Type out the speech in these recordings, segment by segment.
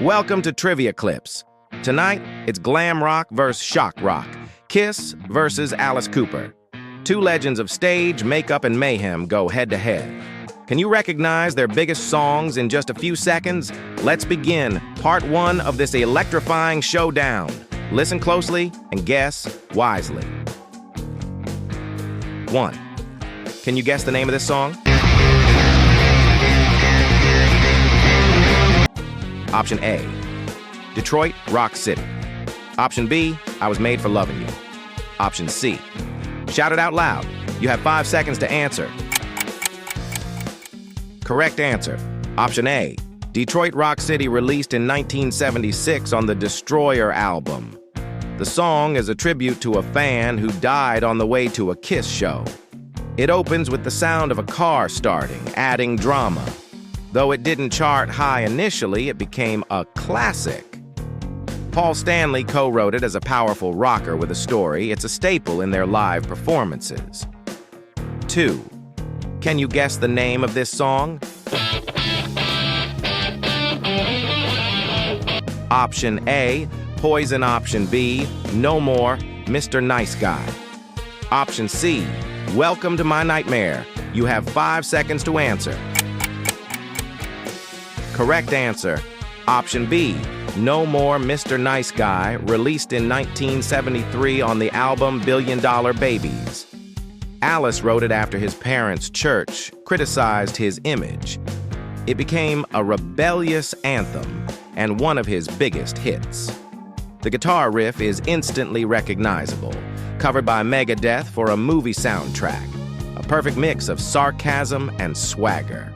Welcome to Trivia Clips. Tonight, it's glam rock versus shock rock, Kiss versus Alice Cooper. Two legends of stage, makeup, and mayhem go head-to-head. Can you recognize their biggest songs in just a few seconds? Let's begin part one of this electrifying showdown. Listen closely and guess wisely. 1. Can you guess the name of this song? Option A, Detroit Rock City. Option B, I Was Made for Loving You. Option C, shout it out loud. You have 5 seconds to answer. Correct answer, option A, Detroit Rock City, released in 1976 on the Destroyer album. The song is a tribute to a fan who died on the way to a Kiss show. It opens with the sound of a car starting, adding drama. Though it didn't chart high initially, it became a classic. Paul Stanley co-wrote it as a powerful rocker with a story. It's a staple in their live performances. 2. Can you guess the name of this song? Option A, Poison. Option B, No More, Mr. Nice Guy. Option C, Welcome to My Nightmare. You have 5 seconds to answer. Correct answer, option B, No More, Mr. Nice Guy, released in 1973 on the album $1 Billion Babies. Alice wrote it after his parents' church criticized his image. It became a rebellious anthem and one of his biggest hits. The guitar riff is instantly recognizable, covered by Megadeth for a movie soundtrack, a perfect mix of sarcasm and swagger.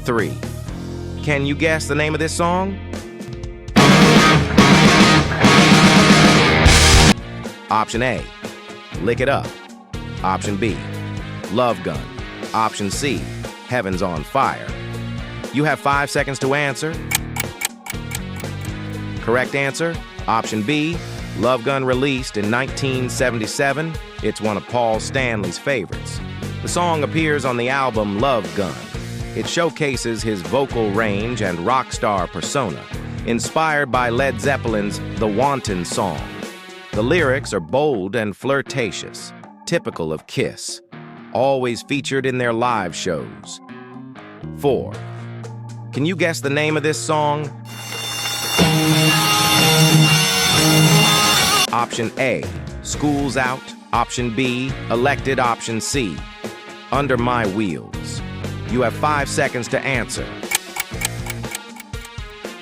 3. Can you guess the name of this song? Option A, Lick It Up. Option B, Love Gun. Option C, Heaven's on Fire. You have 5 seconds to answer. Correct answer, option B, Love Gun, released in 1977. It's one of Paul Stanley's favorites. The song appears on the album Love Gun. It showcases his vocal range and rock star persona, inspired by Led Zeppelin's The Wanton song. The lyrics are bold and flirtatious, typical of Kiss, always featured in their live shows. 4. Can you guess the name of this song? Option A, School's Out. Option B, Elected. Option C, Under My Wheels. You have 5 seconds to answer.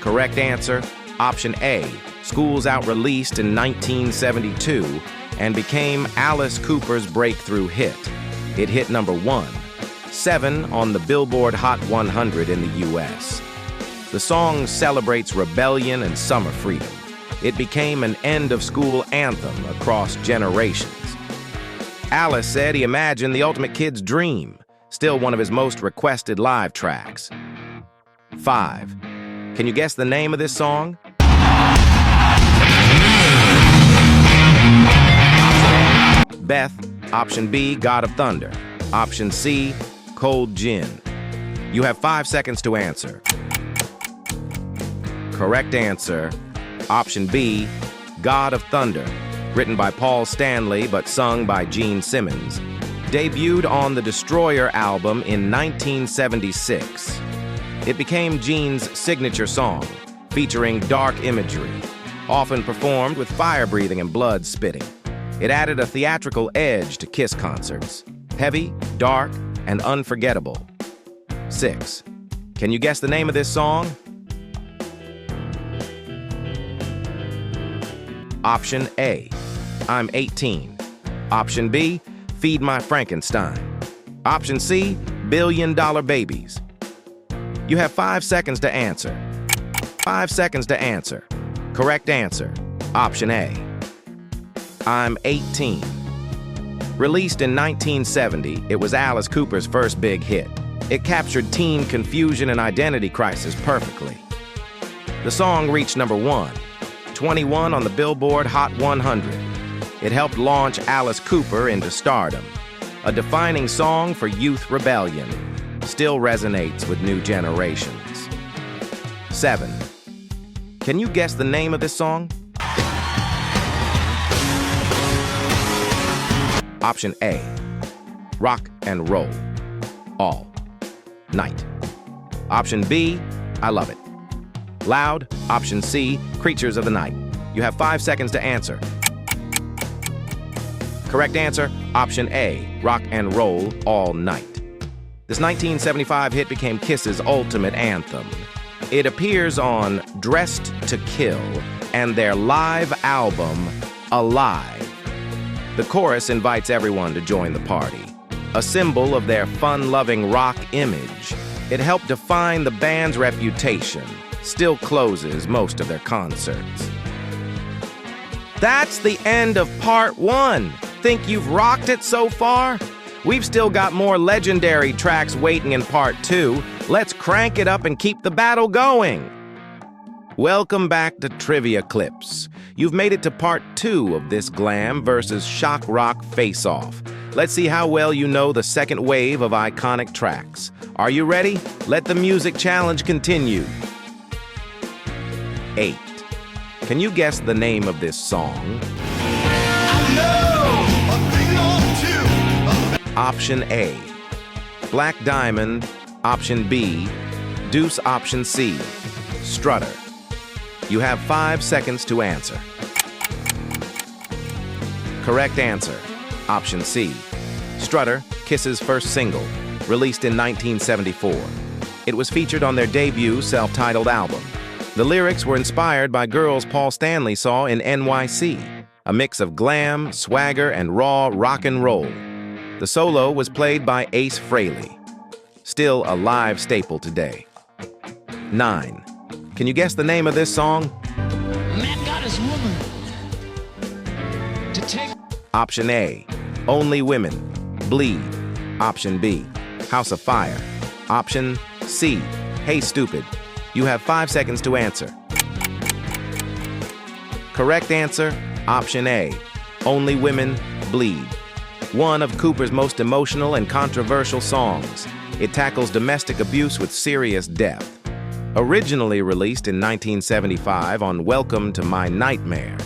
Correct answer, option A, School's Out, released in 1972 and became Alice Cooper's breakthrough hit. It hit number 1, 7 on the Billboard Hot 100 in the US. The song celebrates rebellion and summer freedom. It became an end-of-school anthem across generations. Alice said he imagined the ultimate kid's dream, still one of his most requested live tracks. 5. Can you guess the name of this song? Beth. Option B, God of Thunder. Option C, Cold Gin. You have 5 seconds to answer. Correct answer, option B, God of Thunder, written by Paul Stanley but sung by Gene Simmons. Debuted on the Destroyer album in 1976. It became Gene's signature song, featuring dark imagery, often performed with fire breathing and blood spitting. It added a theatrical edge to Kiss concerts, heavy, dark, and unforgettable. 6. Can you guess the name of this song? Option A, I'm 18. Option B, Feed My Frankenstein. Option C, $1 Billion Babies. You have 5 seconds to answer. 5 seconds to answer. Correct answer, option A, I'm 18. Released in 1970, it was Alice Cooper's first big hit. It captured teen confusion and identity crisis perfectly. The song reached number 1, 21 on the Billboard Hot 100. It helped launch Alice Cooper into stardom. A defining song for youth rebellion, still resonates with new generations. 7. Can you guess the name of this song? Option A, Rock and Roll, All Night. Option B, I Love It. Loud. Option C, Creatures of the Night. You have 5 seconds to answer. Correct answer, option A, Rock and Roll, All Night. This 1975 hit became Kiss's ultimate anthem. It appears on Dressed to Kill and their live album, Alive. The chorus invites everyone to join the party, a symbol of their fun-loving rock image. It helped define the band's reputation, still closes most of their concerts. That's the end of part 1. Think you've rocked it so far? We've still got more legendary tracks waiting in part 2. Let's crank it up and keep the battle going. Welcome back to Trivia Clips. You've made it to part 2 of this glam versus shock rock face-off. Let's see how well you know the second wave of iconic tracks. Are you ready? Let the music challenge continue. 8. Can you guess the name of this song? Option A, Black Diamond. Option B, Deuce. Option C, Strutter. You have 5 seconds to answer. Correct answer, option C, Strutter, Kiss's first single, released in 1974. It was featured on their debut self-titled album. The lyrics were inspired by girls Paul Stanley saw in NYC, a mix of glam, swagger, and raw rock and roll. The solo was played by Ace Frehley, still a live staple today. 9. Can you guess the name of this song? Man got his woman to take. Option A, Only Women, Bleed. Option B, House of Fire. Option C, Hey Stupid. You have 5 seconds to answer. Correct answer, option A, Only Women, Bleed. One of Cooper's most emotional and controversial songs. It tackles domestic abuse with serious depth. Originally released in 1975 on Welcome to My Nightmare,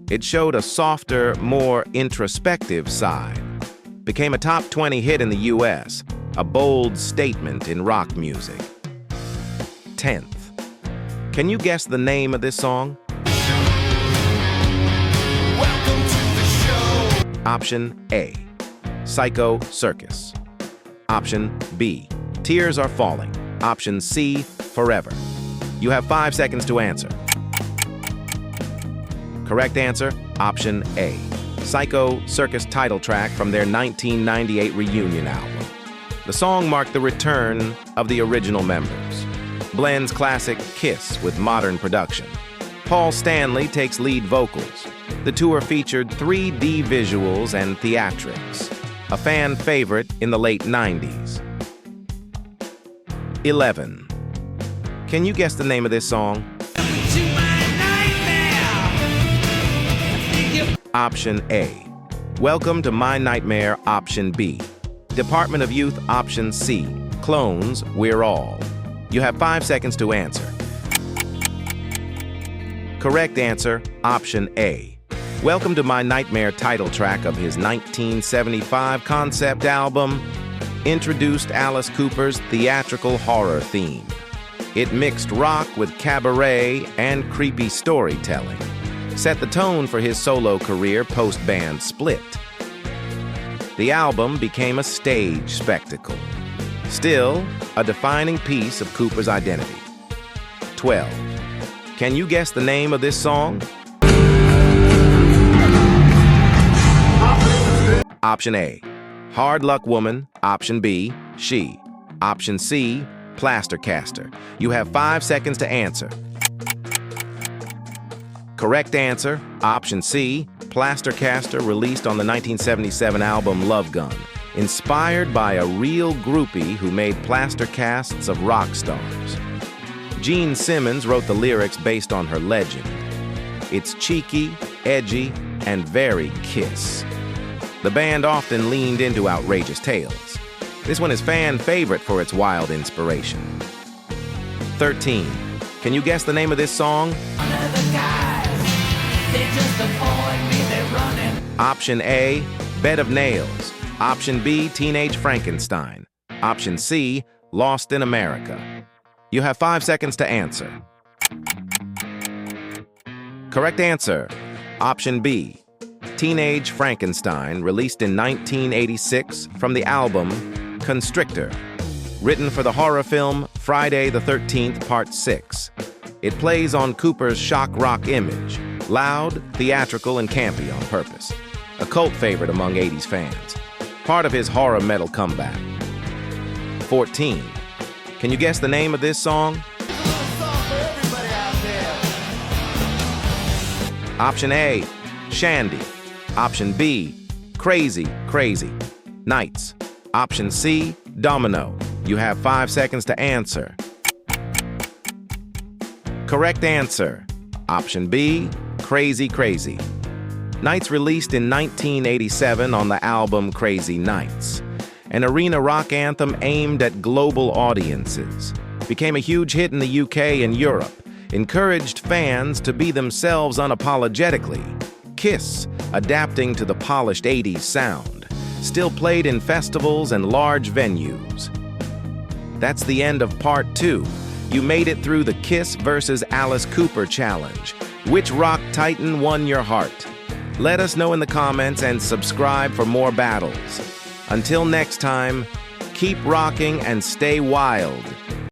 it showed a softer, more introspective side. Became a top 20 hit in the US, a bold statement in rock music. 10th. Can you guess the name of this song? Welcome to the show. Option A, Psycho Circus. Option B, Tears Are Falling. Option C, Forever. You have 5 seconds to answer. Correct answer, option A, Psycho Circus title track from their 1998 reunion album. The song marked the return of the original members. Blends classic Kiss with modern production. Paul Stanley takes lead vocals. The tour featured 3D visuals and theatrics, a fan favorite in the late 90s. 11. Can you guess the name of this song? Option A, Welcome to My Nightmare. Option B, Department of Youth. Option C, Clones, We're All. You have 5 seconds to answer. Correct answer, option A, Welcome to My Nightmare title track of his 1975 concept album, introduced Alice Cooper's theatrical horror theme. It mixed rock with cabaret and creepy storytelling, set the tone for his solo career post-band split. The album became a stage spectacle, still a defining piece of Cooper's identity. 12. Can you guess the name of this song? Option A, Hard Luck Woman. Option B, She. Option C, Plaster Caster. You have 5 seconds to answer. Correct answer, option C, Plaster Caster, released on the 1977 album Love Gun, inspired by a real groupie who made plaster casts of rock stars. Gene Simmons wrote the lyrics based on her legend. It's cheeky, edgy, and very Kiss. The band often leaned into outrageous tales. This one is fan favorite for its wild inspiration. 13. Can you guess the name of this song? Option A, Bed of Nails. Option B, Teenage Frankenstein. Option C, Lost in America. You have 5 seconds to answer. Correct answer, option B, Teenage Frankenstein, released in 1986 from the album Constrictor, written for the horror film Friday the 13th, Part 6. It plays on Cooper's shock rock image, loud, theatrical, and campy on purpose. A cult favorite among 80s fans, part of his horror metal comeback. 14. Can you guess the name of this song? Option A, Shandy. Option B, Crazy, Crazy Nights. Option C, Domino. You have 5 seconds to answer. Correct answer, option B, Crazy, Crazy Nights, released in 1987 on the album Crazy Nights. An arena rock anthem aimed at global audiences. Became a huge hit in the UK and Europe. Encouraged fans to be themselves unapologetically. Kiss, adapting to the polished 80s sound. Still played in festivals and large venues. That's the end of part 2. You made it through the Kiss versus Alice Cooper challenge. Which rock titan won your heart? Let us know in the comments and subscribe for more battles. Until next time, keep rocking and stay wild.